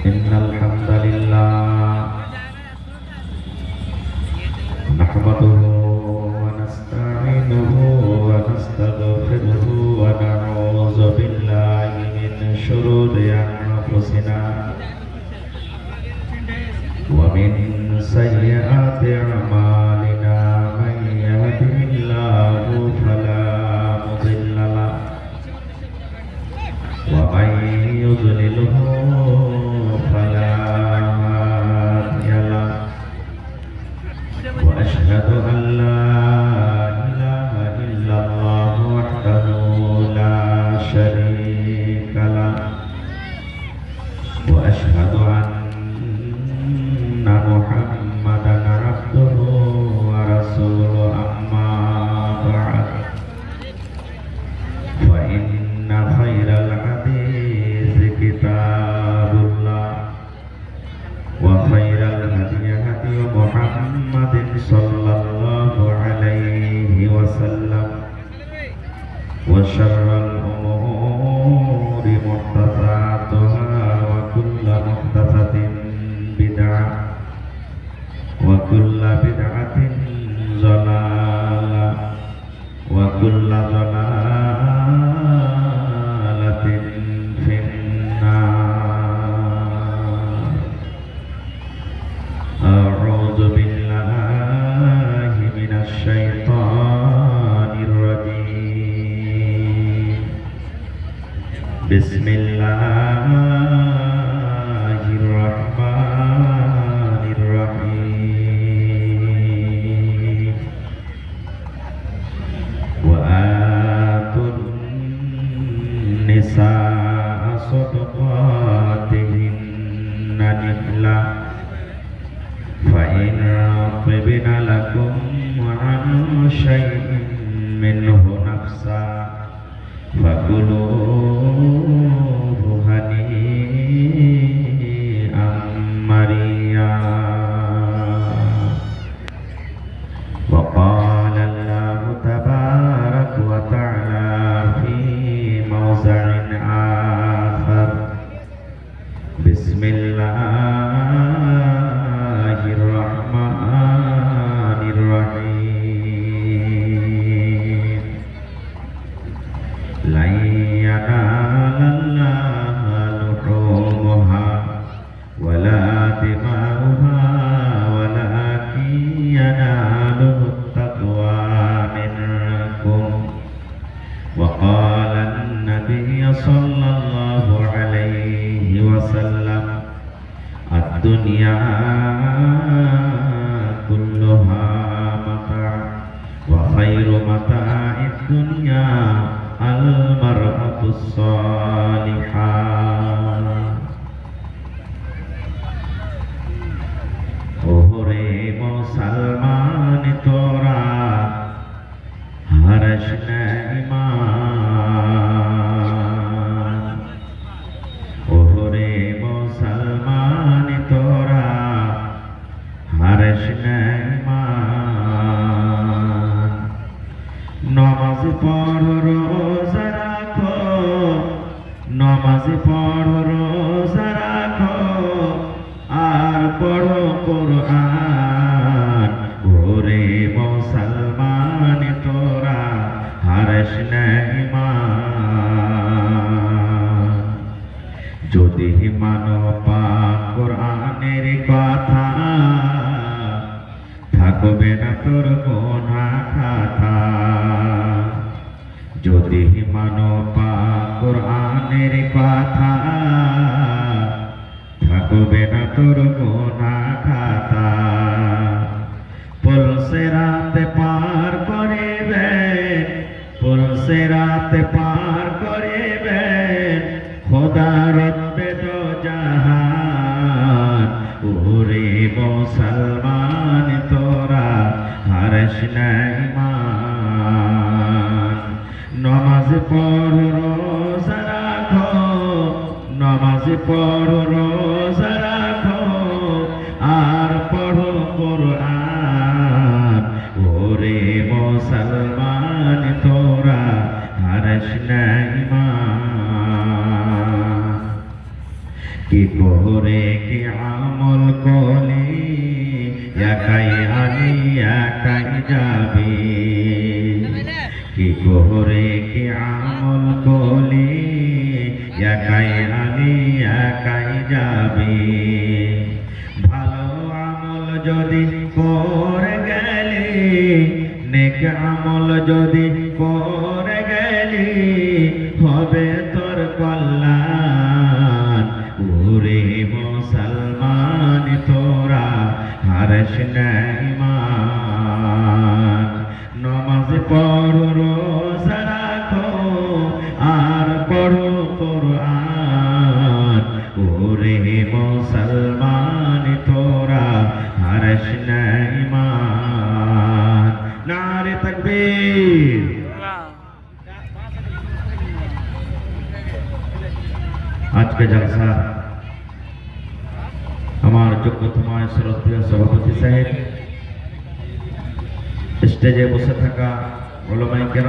إن الحمد لله نحمده ونستعينه ونستغفره ونعوذ بالله من شرور أنفسنا ومن سيئات أعمالنا من يهده الله فلا مضل له ومن يضلله فلا هادي له وأشهد أن لا إله إلا الله وحده لا شريك له وأشهد أن محمدا عبده ورسوله أما بعد فإن خير الحديث كتاب الله وخير الهدي هدي محمد صلى الله عليه وسلم وشر الأمور محدثاتها وكل محدثة بدعة وكل بدعة ضلالة وكل ضلالة في النار. أعوذ بالله من الشيطان الرجيم. بسم الله الرحمن الرحيم. وآتوا النساء صدقاتهن نحلة فإن طبن لكم عن شيء منه نفسا فكلوه هنيئا مريئا. وقال الله تبارك وتعالى في موضع آخر. بسم الله الرحمن الرحيم. لن ينال الله لحومها ولا دماؤها ولكن يناله التقوى منكم. وقال النبي صلى الله عليه وسلم الدنيا كلها متاع وخير متاع الدنيا المرأة الصالحة. ওরে মুসলমান তোরা হারিস না ঈমান। ওরে মুসলমান তোরা হারিস না ঈমান। নমাজ পড়ো রোজা রাখো, নমাজ পড়ো রোজা রাখো আর পড়ো কোরআন। ওরে মুসলমান তোরা হারিস না ঈমান। যদি মানো পাক কোরআনের কথা থাকবে না তোর গোনা খাতা। যদি মানো পাক কোরআনের কথা থাকবে না তোর গোনা খাতা। পলসে রাতে পার করিবেন, পলসে রাতে পার করিবেন খোদার রব্বে দো জাহান। ওরে মুসলমান তোরা হারিস না ঈমান। নমাজ পড়ো রোজা রাখো, নমাজ পড়ো রোজা রাখো আর পড়ো কোরআন। ওরে মুসলমান তোরা হারিস না ঈমান। কি করে কি আমল করলে একাই আনি একাই যাবে, কি করে কি আমল করলে একাই আনি একাই যাবে। ভালো আমল যদি করে গেলে, নেক আমল যদি করে গেলে, হবে তোর কল্যাণ। ওরে মুসলমান তোরা হারিস না ঈমান। নামাজ পড়ো, রোজা রাখো, আর পড়ো কুরআন। ওরে মুসলমান তোরা হারিস না ঈমান। নারে তাকবীর। আজকে জলসা আমার যোগ্যতম শ্রদ্ধেয় সভাপতি সাহেব, স্টেজে বসে থাকা ওলামায়ে কেরাম।